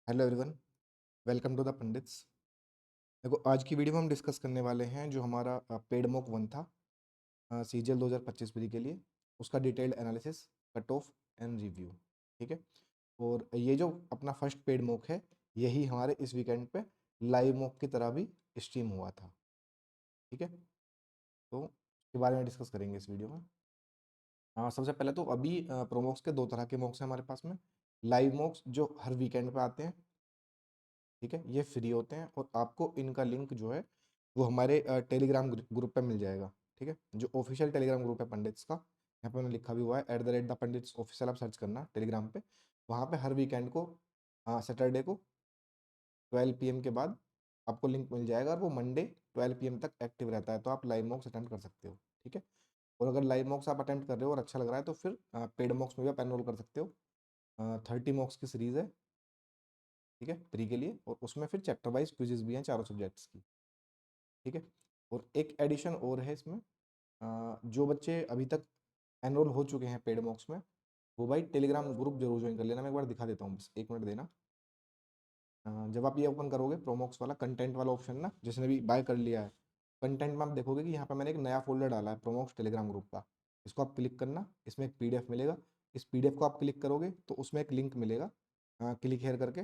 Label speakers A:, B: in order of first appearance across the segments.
A: Hello everyone, welcome to the Pandits. देखो, आज की वीडियो में हम डिस्कस करने वाले हैं जो हमारा पेड मॉक वन था सीजीएल 2025 प्री के लिए, उसका detailed analysis, cut off and review. ठीक है। और ये जो अपना फर्स्ट पेड मॉक है, यही हमारे इस वीकेंड पे लाइव मॉक की तरह भी स्ट्रीम हुआ था। ठीक है। तो इसके बारे में डिस्कस करेंगे इस वीडियो में। सबसे पहले तो अभी प्रोमोक्स के दो तरह के मॉक्स हैं हमारे पास में। लाइव मॉक्स जो हर वीकेंड पे आते हैं, ठीक है, ये फ्री होते हैं और आपको इनका लिंक जो है वो हमारे टेलीग्राम ग्रुप पे मिल जाएगा। ठीक है, जो ऑफिशियल टेलीग्राम ग्रुप है पंडित्स का, यहाँ पे मैंने लिखा भी हुआ है @द पंडित्स ऑफिशियल, आप सर्च करना टेलीग्राम पे। वहाँ पे हर वीकेंड को सैटरडे को 12 PM के बाद आपको लिंक मिल जाएगा और वो मंडे 12 PM तक एक्टिव रहता है, तो आप लाइव मॉक्स अटेंड कर सकते हो। ठीक है। और अगर लाइव मॉक्स आप अटेंड कर रहे हो और अच्छा लग रहा है तो फिर पेड मॉक्स में भी आप एनरोल कर सकते हो। 30 मॉक्स की सीरीज़ है, ठीक है, प्री के लिए, और उसमें फिर चैप्टर वाइज क्विजेज भी हैं चारों सब्जेक्ट्स की। ठीक है। और एक एडिशन और है इसमें, जो बच्चे अभी तक एनरोल हो चुके हैं पेड मॉक्स में, वो भाई टेलीग्राम ग्रुप जरूर ज्वाइन कर लेना। मैं एक बार दिखा देता हूँ, बस 1 मिनट देना। जब आप ये ओपन करोगे प्रोमॉक्स वाला कंटेंट वाला ऑप्शन ना, जिसने भी बाय कर लिया है, कंटेंट में आप देखोगे कि यहाँ पे मैंने एक नया फोल्डर डाला है प्रोमॉक्स टेलीग्राम ग्रुप का। इसको आप क्लिक करना, इसमें एक पीडीएफ मिलेगा। इस पीडीएफ को आप क्लिक करोगे तो उसमें एक लिंक मिलेगा, क्लिक हेयर करके,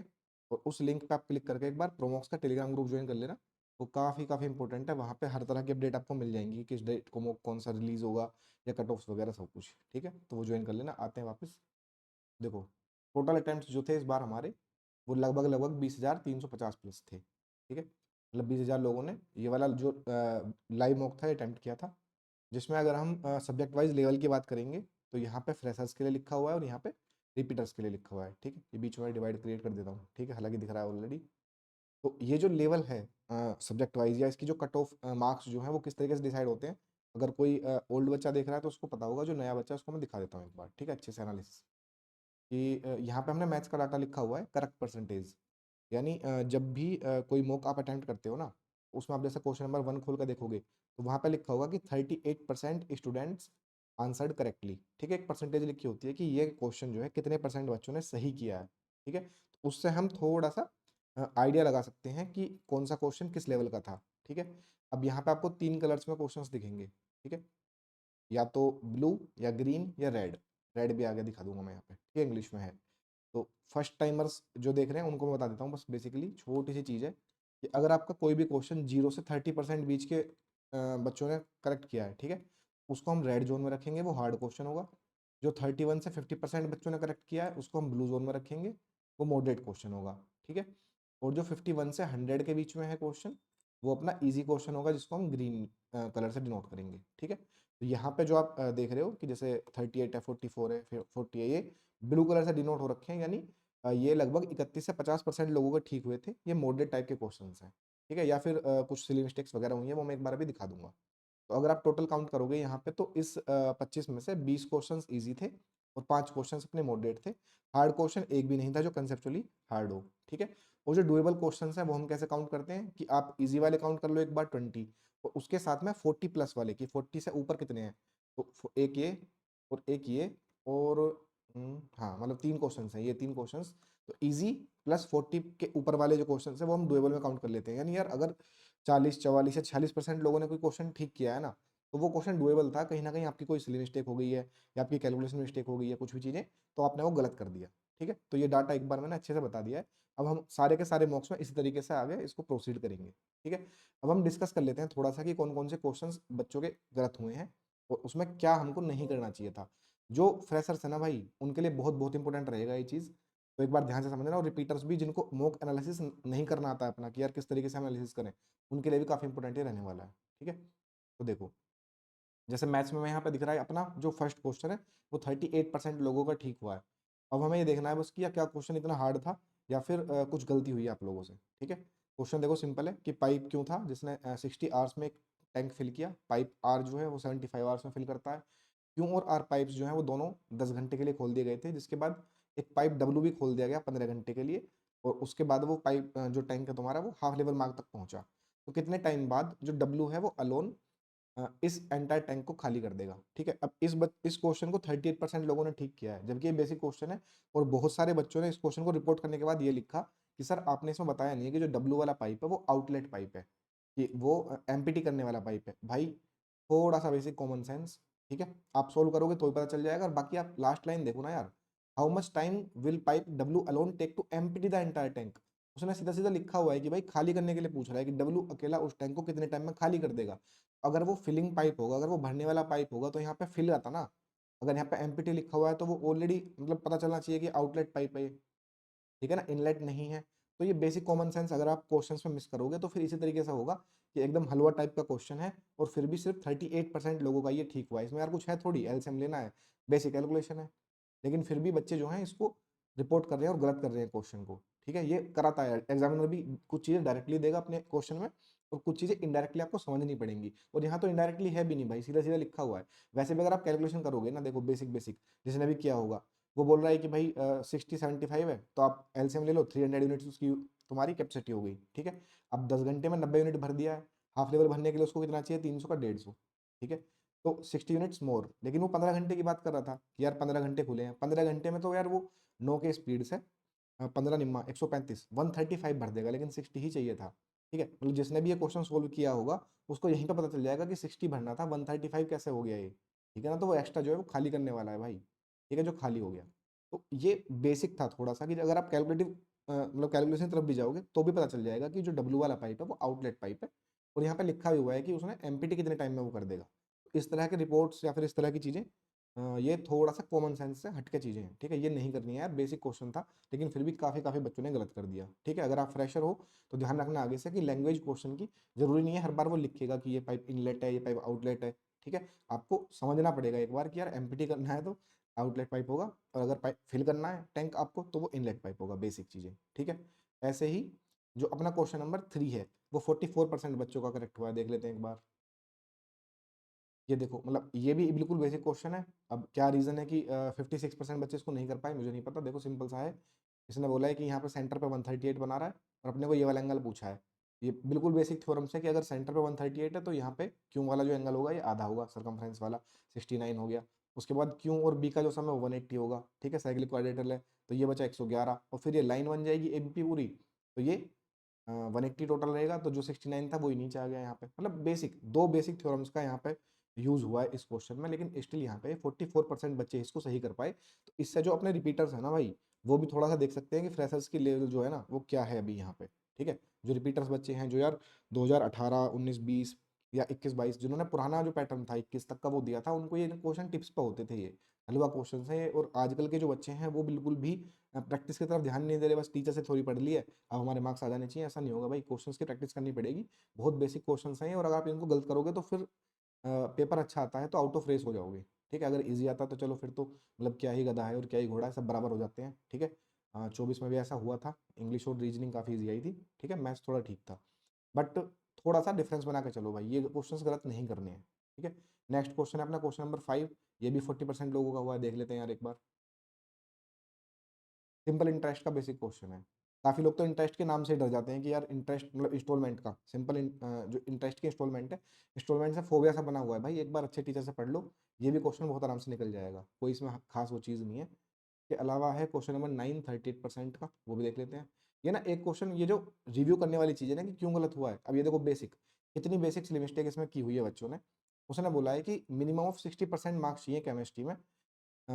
A: और उस लिंक पे आप क्लिक करके एक बार प्रोमॉक्स का टेलीग्राम ग्रुप ज्वाइन कर लेना। वो काफ़ी काफ़ी इंपॉर्टेंट है, वहाँ पे हर तरह की अपडेट आपको मिल जाएंगी कि किस डेट को मॉक कौन सा रिलीज होगा, या कट ऑफ्स वगैरह सब कुछ। ठीक है, तो वो ज्वाइन कर लेना। आते हैं वापस। देखो, टोटल अटेम्प्ट जो थे इस बार हमारे, वो लगभग लगभग 20,350 प्लस थे। ठीक है, मतलब 20,000 लोगों ने ये वाला जो लाइव मॉक था अटेम्प्ट किया था। जिसमें अगर हम सब्जेक्ट वाइज लेवल की बात करेंगे तो यहाँ पे फ्रेशर्स के लिए लिखा हुआ है और यहाँ पे रिपीटर्स के लिए लिखा हुआ है। ठीक है, ये बीच में डिवाइड क्रिएट कर देता हूँ, ठीक है, हालांकि दिख रहा है ऑलरेडी। तो ये जो लेवल है सब्जेक्ट वाइज, या इसकी जो कट ऑफ मार्क्स जो है वो किस तरीके से डिसाइड होते हैं, अगर कोई ओल्ड बच्चा देख रहा है तो उसको पता होगा। जो नया बच्चा है उसको मैं दिखा देता हूँ एक बार, ठीक है, अच्छे से एनालिसिस। कि यहाँ पे हमने मैथ्स का डाटा लिखा हुआ है करेक्ट परसेंटेज। यानी जब भी कोई मॉक आप अटेम्प्ट करते हो ना, उसमें आप जैसे क्वेश्चन नंबर 1 खोल कर देखोगे तो वहाँ पे लिखा होगा कि 38% स्टूडेंट्स आंसर्ड करेक्टली। ठीक है, एक परसेंटेज लिखी होती है कि ये क्वेश्चन जो है कितने परसेंट बच्चों ने सही किया है। ठीक है, तो उससे हम थोड़ा सा आइडिया लगा सकते हैं कि कौन सा क्वेश्चन किस लेवल का था। ठीक है, अब यहाँ पे आपको 3 कलर्स में क्वेश्चंस दिखेंगे। ठीक है, या तो ब्लू या ग्रीन या रेड। रेड भी आगे दिखा दूंगा मैं यहाँ पे, ठीक है, इंग्लिश में है। तो फर्स्ट टाइमर्स जो देख रहे हैं उनको मैं बता देता हूँ, बस बेसिकली छोटी सी चीज़ है कि अगर आपका कोई भी क्वेश्चन 0 से 30% बीच के बच्चों ने करेक्ट किया है, ठीक है, उसको हम रेड जोन में रखेंगे, वो हार्ड क्वेश्चन होगा। जो 31 से 50% बच्चों ने करेक्ट किया है उसको हम ब्लू जोन में रखेंगे, वो मॉडरेट क्वेश्चन होगा। ठीक है, और जो 51 से 100 के बीच में है क्वेश्चन, वो अपना ईजी क्वेश्चन होगा, जिसको हम ग्रीन कलर से डिनोट करेंगे। ठीक है, तो यहाँ पे जो आप देख रहे हो कि जैसे 38 है, 44 है, फिर 40 है, ये ब्लू कलर से डिनोट हो रखे हैं, यानी ये लगभग 31 से 50% लोगों के ठीक हुए थे। ये मॉडरेट टाइप के क्वेश्चन हैं। ठीक है, या फिर कुछ सिली मिस्टेक्स वगैरह हुई है, वो मैं एक बार अभी दिखा दूंगा। तो अगर आप टोटल काउंट करोगे यहाँ पे तो इस 25 में से 20 क्वेश्चन ईजी थे और 5 क्वेश्चन अपने मॉडरेट थे। हार्ड क्वेश्चन एक भी नहीं था जो कंसेप्चुअली हार्ड हो। ठीक है, और जो डुएबल क्वेश्चन है वो हम कैसे काउंट करते हैं कि आप इजी वाले काउंट कर लो एक बार 20, और उसके साथ में 40 प्लस वाले की 40 से ऊपर कितने हैं, तो एक ये और एक ये, और हाँ, मतलब 3 क्वेश्चन हैं, ये 3 क्वेश्चन। तो इजी प्लस 40 के ऊपर वाले जो क्वेश्चन है वो हम डुएबल में काउंट कर लेते हैं। यानी यार अगर 40 44 या 46% लोगों ने कोई क्वेश्चन ठीक किया है ना, तो वो क्वेश्चन डुएबल था। कहीं ना कहीं आपकी कोई सिली मिस्टेक हो गई है या आपकी कैलकुलेशन मिस्टेक हो गई है, कुछ भी चीज़ें, तो आपने वो गलत कर दिया। ठीक है, तो ये डाटा एक बार मैंने अच्छे से बता दिया है। अब हम सारे के सारे मॉक्स में इसी तरीके से आगे इसको प्रोसीड करेंगे। ठीक है, अब हम डिस्कस कर लेते हैं थोड़ा सा कि कौन कौन से क्वेश्चंस बच्चों के गलत हुए हैं और उसमें क्या हमको नहीं करना चाहिए था। जो फ्रेशर्स है ना भाई, उनके लिए बहुत बहुत इंपॉर्टेंट रहेगा ये चीज़, तो एक बार ध्यान से समझना। और रिपीटर्स भी, जिनको मॉक एनालिसिस नहीं करना आता है अपना, कि यार किस तरीके से हम एनालिसिस करें, उनके लिए भी काफ़ी इंपॉर्टेंट ही रहने वाला है। ठीक है, तो देखो, जैसे मैथ्स में यहाँ पे दिख रहा है अपना जो फर्स्ट क्वेश्चन है वो 38% लोगों का ठीक हुआ है। अब हमें ये देखना है बस कि क्या क्वेश्चन इतना हार्ड था या फिर कुछ गलती हुई है आप लोगों से। ठीक है, क्वेश्चन देखो सिंपल है कि पाइप क्यों था जिसने 60 आवर्स में एक टैंक फिल किया। पाइप आर जो है वो 75 आवर्स में फिल करता है। क्यू और आर पाइप्स जो हैं वो दोनों 10 घंटे के लिए खोल दिए गए थे, जिसके बाद एक पाइप डब्ल्यू भी खोल दिया गया 15 घंटे के लिए, और उसके बाद वो पाइप जो टैंक है तुम्हारा वो हाफ लेवल मार्क तक पहुंचा। तो कितने टाइम बाद जो डब्ल्यू है वो अलोन इस एंटायर टैंक को खाली कर देगा। ठीक है, अब इस क्वेश्चन को 38% लोगों ने ठीक किया है, जबकि ये बेसिक क्वेश्चन है। और बहुत सारे बच्चों ने इस क्वेश्चन को रिपोर्ट करने के बाद ये लिखा कि सर आपने इसमें बताया नहीं है कि जो डब्लू वाला पाइप है वो आउटलेट पाइप है, कि वो एम्प्टी करने वाला पाइप है। भाई थोड़ा सा बेसिक कॉमन सेंस, ठीक है, आप सोल्व करोगे तो ही पता चल जाएगा। और बाकी आप लास्ट लाइन देखो ना यार, how much time will pipe W alone take to empty the entire tank. उसने सीधा सीधा लिखा हुआ है कि भाई खाली करने के लिए पूछ रहा है कि डब्लू अकेला उस टैंक को कितने टाइम में खाली कर देगा। अगर वो फिलिंग पाइप होगा, अगर वो भरने वाला पाइप होगा तो यहाँ पे फिल आता ना। अगर यहाँ पे एम्प्टी लिखा हुआ है तो वो ऑलरेडी मतलब पता चलना चाहिए कि आउटलेट पाइप है ये, ठीक है ना, इनलेट नहीं है। तो ये बेसिक कॉमन सेंस अगर आप क्वेश्चंस में मिस करोगे तो फिर इसी तरीके से होगा कि एकदम हलवा टाइप का क्वेश्चन है और फिर भी सिर्फ 38% लोगों का ये ठीक हुआ है। इसमें यार कुछ है थोड़ी, एलसीएम लेना है, बेसिक कैलकुलेशन है, लेकिन फिर भी बच्चे जो हैं इसको रिपोर्ट कर रहे हैं और गलत कर रहे हैं क्वेश्चन को, ठीक है। ये कराता है एग्जामिनर भी, कुछ चीजें डायरेक्टली देगा अपने क्वेश्चन में और कुछ चीजें इनडायरेक्टली आपको समझनी पड़ेंगी। और यहाँ तो इनडायरेक्टली है भी नहीं भाई, सीधा सीधा लिखा हुआ है। वैसे भी अगर आप कैलकुलेशन करोगे ना, देखो बेसिक बेसिक जिसने भी किया होगा, वो बोल रहा है कि भाई 60-75 है तो आप एलसीएम ले लो, 300 यूनिट्स उसकी तुम्हारी कैपेसिटी हो गई, ठीक है। अब 10 घंटे में 90 यूनिट भर दिया है, हाफ लेवल भरने के लिए उसको कितना चाहिए, 300 का 150, ठीक है। तो 60 यूनिट्स मोर, लेकिन वो 15 घंटे की बात कर रहा था कि यार 15 घंटे खुले हैं, 15 घंटे में तो यार वो 9 के स्पीड से 15 निम्मा 135 135 भर देगा, लेकिन 60 ही चाहिए था, ठीक है। मतलब जिसने भी ये क्वेश्चन सोल्व किया होगा उसको यहीं पे पता चल जाएगा कि 60 भरना था, 135 कैसे हो गया ये, ठीक है ना। तो वो एक्स्ट्रा जो है वो खाली करने वाला है भाई, ठीक है, जो खाली हो गया। तो ये बेसिक था थोड़ा सा कि अगर आप कैलकुलेटिव मतलब कैलकुलेशन की तरफ भी जाओगे तो भी पता चल जाएगा कि जो डब्लू वाला पाइप है वो आउटलेट पाइप है, और यहाँ पे लिखा भी हुआ है कि उसने एमपीटी कितने टाइम में वो कर देगा। इस तरह के रिपोर्ट्स या फिर इस तरह की चीजें ये थोड़ा सा कॉमन सेंस से हटके चीजें हैं, ठीक है, ये नहीं करनी है यार, बेसिक क्वेश्चन था, लेकिन फिर भी काफी काफी बच्चों ने गलत कर दिया, ठीक है। अगर आप फ्रेशर हो तो ध्यान रखना आगे से कि लैंग्वेज क्वेश्चन की जरूरी नहीं है हर बार वो लिखेगा कि ये पाइप इनलेट है, ये पाइप आउटलेट है, ठीक है। आपको समझना पड़ेगा एक बार कि यार एमपीटी करना है तो आउटलेट पाइप होगा, और अगर पाइप फिल करना है टैंक आपको तो वो इनलेट पाइप होगा, बेसिक चीजें, ठीक है। ऐसे ही जो अपना क्वेश्चन नंबर 3 है वो 44% बच्चों का करेक्ट हुआ है, देख लेते हैं एक बार। ये देखो, मतलब ये भी बिल्कुल बेसिक क्वेश्चन है। अब क्या रीजन है कि 56% बच्चे इसको नहीं कर पाए, मुझे नहीं पता। देखो सिंपल सा है, इसने बोला है कि यहाँ पे सेंटर पे 138 बना रहा है और अपने को ये वाला एंगल पूछा है। ये बिल्कुल बेसिक थ्योरम्स है कि अगर सेंटर पे 138 है तो यहाँ पे क्यू वाला जो एंगल होगा ये आधा होगा, सर्कमफ्रेंस वाला 69 हो गया। उसके बाद क्यू और बी का जो सम है वो 180 होगा, ठीक है, साइक्लिक क्वाड्रेटरल है, तो ये बचा 111, और फिर ये लाइन बन जाएगी एबीपी पूरी, तो ये 180 टोटल रहेगा, तो जो 69 था वही नीचे आ गया यहाँ पे। मतलब बेसिक दो बेसिक थ्योरम्स का यहाँ पे यूज हुआ है इस क्वेश्चन में, लेकिन स्टिल यहाँ पे 44% बच्चे इसको सही कर पाए। तो इससे जो अपने रिपीटर्स है ना भाई, वो भी थोड़ा सा देख सकते हैं कि फ्रेशर्स की लेवल जो है ना वो क्या है अभी यहाँ पे, ठीक है। जो रिपीटर्स बच्चे हैं जो यार 2018 19 20 या 21 22 जिन्होंने पुराना जो पैटर्न था 21 तक का वो दिया था, उनको ये क्वेश्चन टिप्स पे होते थे, ये हलवा क्वेश्चन है। और आजकल के जो बच्चे हैं वो बिल्कुल भी प्रैक्टिस की तरफ ध्यान नहीं दे रहे, बस टीचर से थोड़ी पढ़ ली है अब हमारे मार्क्स आ जाने चाहिए, ऐसा नहीं होगा भाई, क्वेश्चंस की प्रैक्टिस करनी पड़ेगी। बहुत बेसिक क्वेश्चंस हैं और अगर आप इनको गलत करोगे तो फिर पेपर अच्छा आता है तो आउट ऑफ रेस हो जाओगे, ठीक है। अगर इजी आता तो चलो फिर तो मतलब क्या ही गधा है और क्या ही घोड़ा है, सब बराबर हो जाते हैं, ठीक है। 24 में भी ऐसा हुआ था, इंग्लिश और रीजनिंग काफ़ी ईजी आई थी, ठीक है, मैथ्स थोड़ा ठीक था, बट थोड़ा सा डिफरेंस बना के चलो भाई, ये क्वेश्चंस गलत नहीं करने हैं, ठीक है। नेक्स्ट क्वेश्चन है अपना क्वेश्चन नंबर 5, ये भी 40% लोगों का हुआ है, देख लेते हैं यार एक बार। सिंपल इंटरेस्ट का बेसिक क्वेश्चन है। काफी लोग तो इंटरेस्ट के नाम से डर जाते हैं कि यार इंटरेस्ट मतलब इंस्टॉलमेंट का सिंपल जो इंटरेस्ट की इंस्टॉलमेंट है, इंस्टॉलमेंट से फोबिया सा बना हुआ है भाई, एक बार अच्छे टीचर से पढ़ लो, ये भी क्वेश्चन बहुत आराम से निकल जाएगा, कोई इसमें खास वो चीज़ नहीं है। के अलावा है क्वेश्चन नंबर 9 38% का, वो भी देख लेते हैं। ये ना एक क्वेश्चन, ये जो रिव्यू करने वाली चीज़ है ना कि क्यों गलत हुआ है, अब ये देखो बेसिक कितनी बेसिक सी मिस्टेक इसमें की हुई है बच्चों ने। उसने बोला है कि मिनिमम ऑफ 60% मार्क्स चाहिए केमिस्ट्री में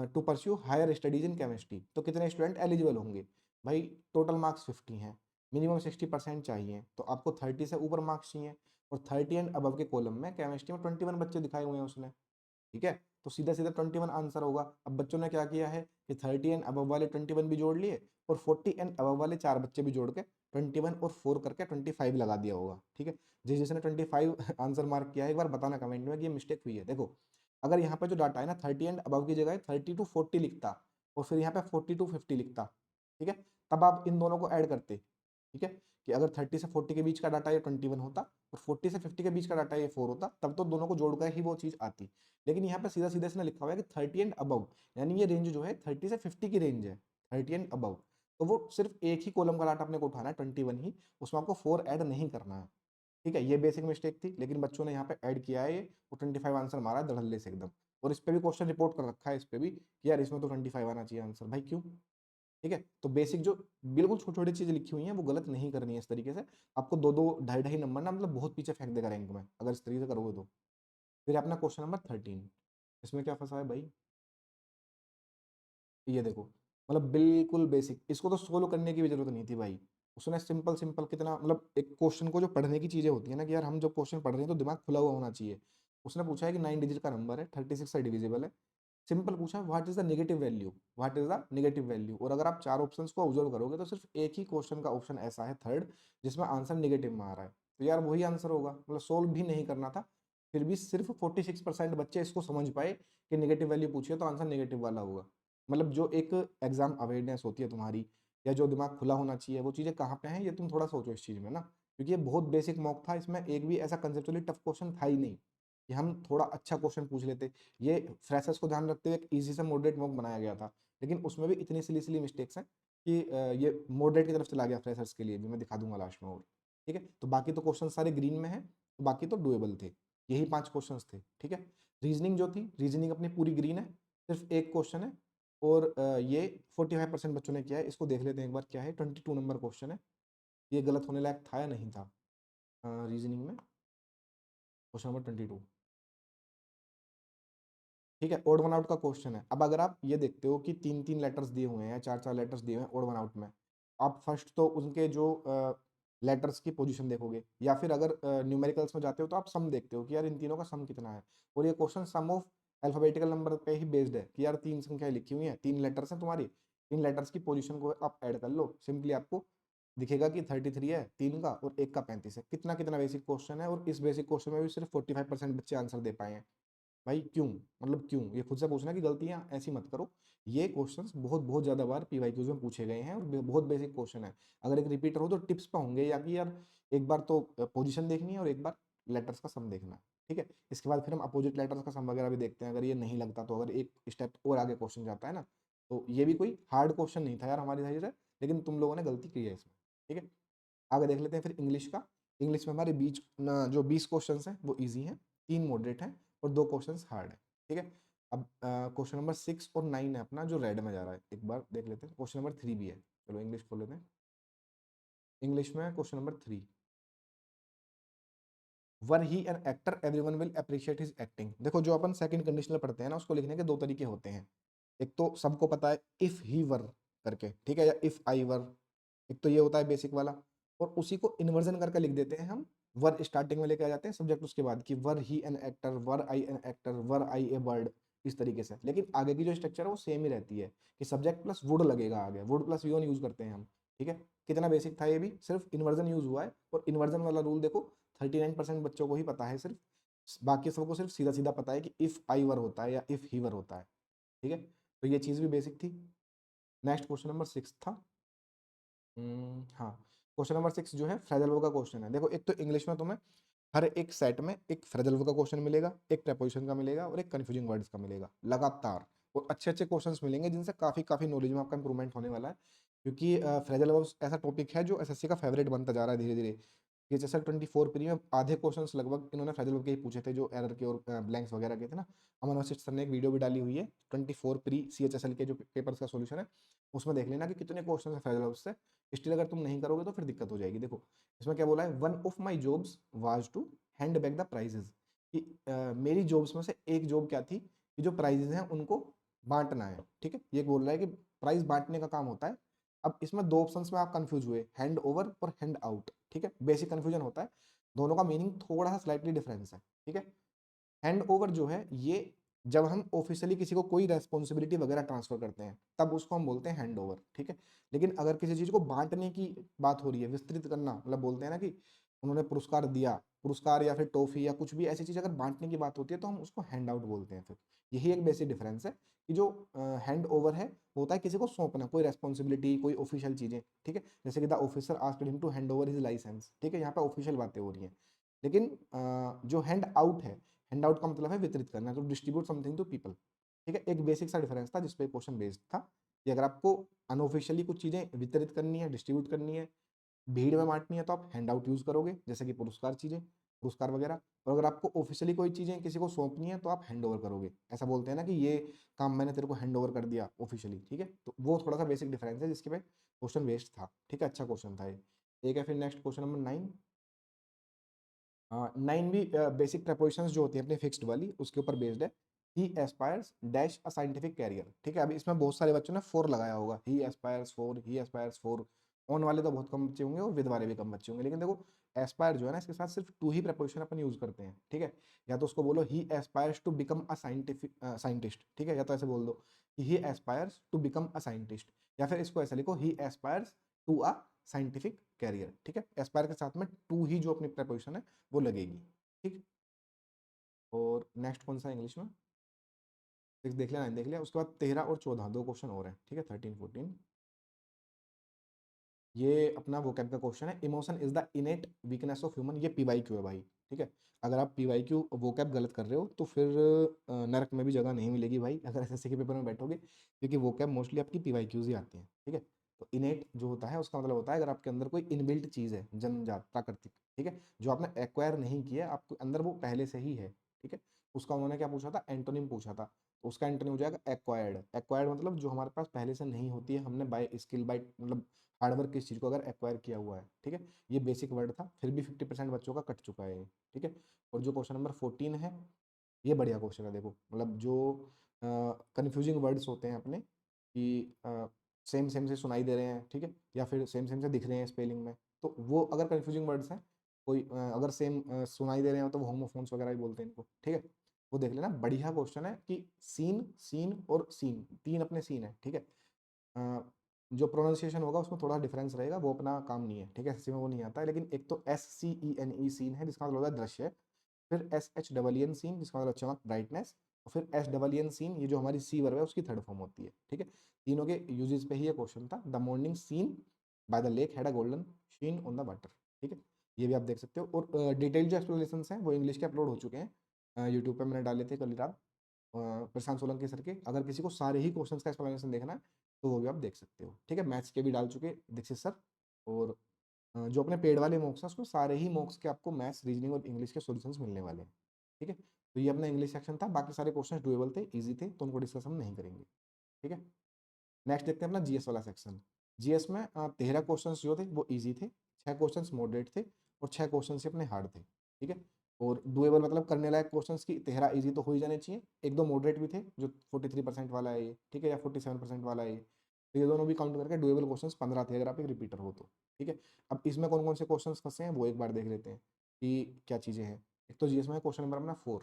A: to pursue higher studies in chemistry, तो कितने स्टूडेंट एलिजिबल होंगे भाई, टोटल मार्क्स 50 हैं, मिनिमम 60% चाहिए, तो आपको 30 से ऊपर मार्क्स चाहिए, और 30 एंड अबव के कॉलम में केमिस्ट्री में 21 बच्चे दिखाए हुए हैं उसने, ठीक है। तो सीधा सीधा 21 आंसर होगा। अब बच्चों ने क्या किया है कि 30 एंड अबव वाले 21 भी जोड़ लिए और 40 एंड अबव वाले 4 बच्चे भी जोड़ के 21 और 4 करके 25 लगा दिया होगा, ठीक है। जिसने 25 आंसर मार्क किया है एक बार बताना कमेंट में कि ये मिस्टेक हुई है। देखो अगर यहाँ पे जो डाटा है ना 30 एंड अबव की जगह 30 टू 40 लिखता और फिर यहाँ पे 40 टू 50 लिखता, ठीक है, तब आप इन दोनों को ऐड करते, ठीक है, कि अगर 30 से 40 के बीच का डाटा ये 21 होता और 40 से 50 के बीच का डाटा ये 4 होता, तब तो दोनों को जोड़कर ही वो चीज आती। लेकिन यहाँ पे सीधा सीधा इसने लिखा हुआ है कि 30 एंड अबव, यानी ये रेंज जो है 30 से 50 की रेंज है, 30 एंड अबव, तो वो सिर्फ एक ही कॉलम का डाटा अपने को उठाना है 21 ही, उसमें आपको 4 ऐड नहीं करना है, ठीक है। ये बेसिक मिस्टेक थी, लेकिन बच्चों ने यहाँ पे ऐड किया है ये, वो 25 आंसर मारा है धड़ल्ले से एकदम। और इस पे भी क्वेश्चन रिपोर्ट कर रखा है इस पे भी कि यार इसमें तो 25 आना चाहिए आंसर, भाई क्यों, ठीक है। तो बेसिक जो बिल्कुल छोटी-छोटी चीज़ें लिखी हुई हैं वो गलत नहीं करनी है इस तरीके से। आपको 2-2 ढाई-ढाई नंबर ना मतलब बहुत पीछे फेंक देगा रैंक में, अगर इस तरीके से करोगे तो। फिर अपना क्वेश्चन नंबर 13, इसमें क्या फँसा है भाई? ये देखो, मतलब बिल्कुल बेसिक, इसको तो सोल्व करने की भी ज़रूरत नहीं थी भाई। उसने सिंपल-सिंपल कितना मतलब एक क्वेश्चन को जो पढ़ने की चीज़ें होती है ना कि यार हम जब क्वेश्चन पढ़ रहे हैं तो दिमाग खुला हुआ होना चाहिए। उसने पूछा है कि 9 डिजिट का नंबर है, 36 से डिविजिबल है। सिंपल पूछा है what is the negative value? What is the negative value? और अगर आप 4 ऑप्शंस को ऑब्जर्व करोगे तो सिर्फ एक ही क्वेश्चन का ऑप्शन ऐसा है थर्ड जिसमें आंसर नेगेटिव में आ रहा है। तो यार वही आंसर होगा, मतलब सोल्व भी नहीं करना था। फिर भी सिर्फ 46% बच्चे इसको समझ पाए कि नेगेटिव वैल्यू पूछी है तो आंसर नेगेटिव वाला होगा। मतलब जो एक एग्ज़ाम अवेयरनेस होती है तुम्हारी या जो दिमाग खुला होना चाहिए, वो चीज़ें कहाँ पे हैं ये तुम थोड़ा सोचो इस चीज़ में ना। क्योंकि ये बहुत बेसिक मॉक था, इसमें एक भी ऐसा कंसेप्चुअली टफ क्वेश्चन था ही नहीं, कि हम थोड़ा अच्छा क्वेश्चन पूछ लेते। ये फ्रेशर्स को ध्यान रखते हुए एक ईज़ी से मॉडरेट मॉक बनाया गया था। लेकिन उसमें भी इतनी सिली-सिली मिस्टेक्स हैं कि ये मॉडरेट की तरफ चला गया फ्रेशर्स के लिए भी, मैं दिखा दूँगा लास्ट में और। ठीक है? तो बाकी तो क्वेश्चन सारे ग्रीन में हैं, तो बाकी तो डूएबल थे। यही 5 क्वेश्चन्स थे, ठीक है? रीज़निंग जो थी, रीज़निंग अपनी पूरी ग्रीन है, सिर्फ 1 क्वेश्चन है और ये 45% बच्चों ने किया है। इसको देख लेते हैं एक बार क्या है, 22 नंबर क्वेश्चन है। ये गलत होने लायक था या नहीं था? रीज़निंग में क्वेश्चन नंबर 22, ठीक है? ओड वन आउट का क्वेश्चन है। अब अगर आप ये देखते हो कि 3-3 लेटर्स दिए हुए हैं, 4-4 लेटर्स दिए हुए हैं ओड वन आउट में। आप फर्स्ट तो उनके जो लेटर्स की पोज़ीशन देखोगे या फिर अगर न्यूमेरिकल्स में जाते हो तो आप सम देखते हो कि यार इन तीनों का सम कितना है। और ये question sum of alphabetical number पे ही बेस्ड है कि यार 3 संख्याएँ लिखी हुई हैं, 3 लेटर्स हैं तुम्हारी, इन लेटर्स की पोज़ीशन को आप ऐड कर लो। सिंपली आपको दिखेगा कि 33 है 3 का और 1 का 35 है। कितना-कितना बेसिक क्वेश्चन है और इस बेसिक क्वेश्चन में भी सिर्फ 45% बच्चे आंसर दे पाए हैं। भाई क्यों? मतलब क्यों? ये खुद से पूछना कि गलतियाँ ऐसी मत करो। ये क्वेश्चंस बहुत-बहुत ज़्यादा बार पीवाईक्यूज़ में पूछे गए हैं और बहुत बेसिक क्वेश्चन है। अगर एक रिपीटर हो तो टिप्स पे होंगे या कि यार एक बार तो पोजीशन देखनी है और एक बार लेटर्स का सम देखना है। ठीक है? इसके बाद फिर हम अपोजिट लेटर्स का सम वगैरह भी देखते हैं। अगर ये नहीं लगता तो अगर एक स्टेप और आगे क्वेश्चन जाता है ना, तो ये भी कोई हार्ड क्वेश्चन नहीं था यार हमारी साइड से, लेकिन तुम लोगों ने गलती की है इसमें। ठीक है? आगे देख लेते हैं फिर इंग्लिश का। इंग्लिश में हमारे बीच न जो 20 क्वेश्चंस हैं वो ईज़ी हैं, 3 मॉडरेट हैं और 2 क्वेश्चंस हार्ड हैं, ठीक है? अब क्वेश्चन नंबर 6 और 9 है अपना जो रेड में जा रहा है, एक बार देख लेते हैं। क्वेश्चन नंबर 3 भी है, चलो इंग्लिश खोल लेते हैं। इंग्लिश में question number 3, were he an actor everyone will appreciate his acting. देखो जो अपन सेकंड कंडीशनल पढ़ते हैं ना उसको लिखने के 2 तरीके होते हैं। एक तो सबको पता है इफ ही वर करके, ठीक है? या इफ आई वर, एक तो ये होता है बेसिक वाला और उसी को इन्वर्जन करके लिख देते हैं हम। वर स्टार्टिंग में लेके आ जाते हैं सब्जेक्ट उसके बाद कि were he an actor, were I an actor, were I a bird, इस तरीके से। लेकिन आगे की जो स्ट्रक्चर है वो सेम ही रहती है कि सब्जेक्ट प्लस वुड लगेगा आगे, वुड प्लस वी यूज करते हैं हम, ठीक है? कितना बेसिक था ये भी, सिर्फ इन्वर्जन यूज हुआ है और इन्वर्जन वाला रूल देखो 39% बच्चों को ही पता है सिर्फ, बाकी सबको सिर्फ सीधा सीधा पता है कि इफ आई वर होता है या इफ ही वर होता है, ठीक है? तो ये चीज़ भी बेसिक थी। नेक्स्ट क्वेश्चन नंबर 6 था। हाँ, क्वेश्चन नंबर 6 जो है फ्रेजल वर्ब का क्वेश्चन है। देखो एक तो इंग्लिश में तुम्हें हर एक सेट में एक फ्रेजल वर्ब का क्वेश्चन मिलेगा, एक प्रीपोजिशन का मिलेगा और एक कन्फ्यूजिंग वर्ड्स का मिलेगा, लगातार। और अच्छे-अच्छे क्वेश्चंस मिलेंगे जिनसे काफ़ी नॉलेज में आपका इंप्रूवमेंट होने वाला है। क्योंकि फ्रेजल वर्ब्स ऐसा टॉपिक है जो एसएससी का फेवरेट बनता जा रहा है धीरे-धीरे। जीएसएसएल 24 प्री में आधे क्वेश्चंस लगभग इन्होंने फ्रेजल वर्ब के ही पूछे थे जो एरर के और ब्लैंक्स वगैरह के थे ना। अमन वशिष्ठ सर ने एक वीडियो भी डाली हुई है 24 प्री सीएचएसएल के जो पेपर्स का सॉल्यूशन है, उसमें देख लेना कि कितने क्वेश्चन है फ्रेजल वर्ब्स से। स्टिल अगर तुम नहीं करोगे तो फिर दिक्कत हो जाएगी। देखो इसमें क्या बोला है, one of my jobs was to hand back the prizes, कि मेरी जॉब्स में से एक जॉब क्या थी कि जो प्राइजेस हैं उनको बांटना है, ठीक है? ये बोल रहा है कि प्राइस बांटने का काम होता है। अब इसमें दो ऑप्शंस में आप कंफ्यूज हुए, हैंड ओवर और हैंड आउट, ठीक है? बेसिक कंफ्यूजन होता है, दोनों का मीनिंग थोड़ा सा स्लाइटली डिफरेंस है, ठीक है? हैंड ओवर जो है ये जब हम ऑफिशियली किसी को कोई रेस्पॉन्सिबिलिटी वगैरह ट्रांसफर करते हैं तब उसको हम बोलते हैं हैंड ओवर, ठीक है? लेकिन अगर किसी चीज को बांटने की बात हो रही है, विस्तृत करना, मतलब बोलते हैं ना कि उन्होंने पुरस्कार दिया, पुरस्कार या फिर टॉफी या कुछ भी ऐसी चीज अगर बांटने की बात होती है तो हम उसको हैंड आउट बोलते हैं। फिर यही एक बेसिक डिफरेंस है कि जो हैंड ओवर है वो होता है किसी को सौंपना, कोई रेस्पॉन्सिबिलिटी, कोई ऑफिशियल चीजें, ठीक है? जैसे कि the officer asked him to hand over his licence, ठीक है? यहाँ पे ऑफिशियल बातें हो रही हैं। लेकिन जो हैंड आउट है, हैंड आउट का मतलब है वितरित करना, तो डिस्ट्रीब्यूट समथिंग टू पीपल, ठीक है? एक बेसिक सा डिफरेंस था जिसपे क्वेश्चन बेस्ड था कि अगर आपको अनऑफिशियली कुछ चीजें वितरित करनी है, डिस्ट्रीब्यूट करनी है, भीड़ में बांटनी है तो आप हैंड आउट यूज करोगे जैसे कि पुरस्कार चीजें, पुरस्कार वगैरह। और अगर आपको ऑफिशियली कोई चीज़ें किसी को सौंपनी है तो आप हैंड ओवर करोगे, ऐसा बोलते हैं ना कि ये काम मैंने तेरे को हैंड ओवर कर दिया ऑफिशियली, ठीक है। तो वो थोड़ा सा बेसिक डिफरेंस है जिसके पे क्वेश्चन वेस्ट था, ठीक है। अच्छा क्वेश्चन था ये। एक है फिर नेक्स्ट क्वेश्चन नंबर 9। 9 भी बेसिक प्रपोजिशंस जो होती है अपनी फिक्स्ड वाली उसके ऊपर बेस्ड है। He aspires dash a scientific career, ठीक है। अभी इसमें बहुत सारे बच्चों ने फोर लगाया होगा, he aspires for, he aspires for. On वाले तो बहुत कम बच्चे होंगे और विद वाले भी कम बच्चे होंगे, लेकिन देखो एस्पायर जो है ना इसके साथ सिर्फ टू ही प्रपोजिशन अपन यूज करते हैं, ठीक है। या तो उसको बोलो he aspires to become a scientific scientist, ठीक है, या तो ऐसे बोल दो कि he aspires to become a scientist, या फिर इसको ऐसा लिखो he aspires to a scientific career, ठीक है। एस्पायर के साथ में टू ही जो अपनी प्रपोजिशन है वो लगेगी, ठीक। और नेक्स्ट कौन सा इंग्लिश में, 6 देख लिया, 9 देख लिया, उसके बाद 13 और 14 दो क्वेश्चन और हैं, ठीक है। 13 14 ये अपना वोकैब का क्वेश्चन है। Emotion is the इनेट weakness of human, ये पीवाईक्यू है भाई, ठीक है। अगर आप पीवाईक्यू वोकैब गलत कर रहे हो तो फिर नरक में भी जगह नहीं मिलेगी भाई अगर एसएससी के पेपर में बैठोगे, क्योंकि वोकैब मोस्टली आपकी पीवाईक्यूज ही आती हैं, ठीक है। तो इनेट जो होता है उसका मतलब होता है अगर आपके अंदर कोई इनबिल्ट चीज़ है, जन्मजात प्राकृतिक, ठीक है, जो आपने एक्वायर नहीं किया, आपके अंदर वो पहले से ही है, ठीक है। उसका उन्होंने क्या पूछा था, एंटोनिम पूछा था। तो उसका एंटोनिम हो जाएगा एक्वायर्ड। एक्वायर्ड मतलब जो हमारे पास पहले से नहीं होती है, हमने बाय स्किल बाय मतलब हार्डवर्क किस चीज़ को अगर एक्वायर किया हुआ है, ठीक है। ये बेसिक वर्ड था, फिर भी 50% बच्चों का कट चुका है ये, ठीक है। और जो क्वेश्चन नंबर 14 है, ये बढ़िया क्वेश्चन है। देखो मतलब जो कंफ्यूजिंग वर्ड्स होते हैं अपने कि सेम सेम से सुनाई दे रहे हैं, ठीक है, या फिर सेम सेम से दिख रहे हैं स्पेलिंग में, तो वो अगर कंफ्यूजिंग वर्ड्स हैं, कोई अगर सेम सुनाई दे रहे हैं तो वो होमोफोन्स वगैरह भी बोलते हैं इनको, ठीक है। वो देख लेना, बढ़िया क्वेश्चन है कि सीन सीन और सीन, तीन अपने सीन है, ठीक है। जो प्रोनाउंसिएशन होगा उसमें थोड़ा डिफरेंस रहेगा, वो अपना काम नहीं है, ठीक है, एसएससी में वो नहीं आता है। लेकिन एक तो SCENE सीन है जिसका मतलब होता है दृश्य, फिर SHEEN सीन जिसका मतलब चमक ब्राइटनेस, और फिर SEEN सीन, ये जो हमारी सी वर्ब है उसकी थर्ड फॉर्म होती है, ठीक है। तीनों के यूजेस पे ही ये क्वेश्चन था। The morning scene by the lake had a golden sheen on the water, ठीक है। ये भी आप देख सकते हो। और डिटेल जो एक्सप्लेनेशन हैं वो इंग्लिश के अपलोड हो चुके हैं, यूट्यूब पे मैंने डाले थे कल रात प्रशांत सोलंकी सर के। अगर किसी को सारे ही क्वेश्चंस का एक्सप्लेनेशन देखना है तो वो भी आप देख सकते हो, ठीक है। मैथ्स के भी डाल चुके दीक्षित सर। और जो अपने पेड वाले मॉक्स हैं उसमें सारे ही मॉक्स के आपको मैथ्स रीजनिंग और इंग्लिश के सॉल्यूशंस मिलने वाले हैं, ठीक है। तो ये अपना इंग्लिश सेक्शन था, बाकी सारे क्वेश्चंस डुएबल थे, इजी थे, तो उनको डिस्कस हम नहीं करेंगे, ठीक है। नेक्स्ट देखते हैं अपना जीएस वाला सेक्शन। जीएस में 13 क्वेश्चन जो थे वो ईजी थे, 6 क्वेश्चन मॉडरेट थे और 6 क्वेश्चन से अपने हार्ड थे, ठीक है। और डुएबल मतलब करने लायक क्वेश्चंस की 13 इजी तो हो ही जाने चाहिए, एक दो मॉडरेट भी थे जो 43% वाला है ये, ठीक है, या 47% वाला है ये। तो ये दोनों भी काउंट करके डुएबल क्वेश्चंस 15 थे अगर आप एक रिपीटर हो तो, ठीक है। अब इसमें कौन कौन से क्वेश्चन फंसे हैं वो एक बार देख लेते हैं कि क्या चीज़ें हैं। एक तो जीएस में क्वेश्चन नंबर अपना 4,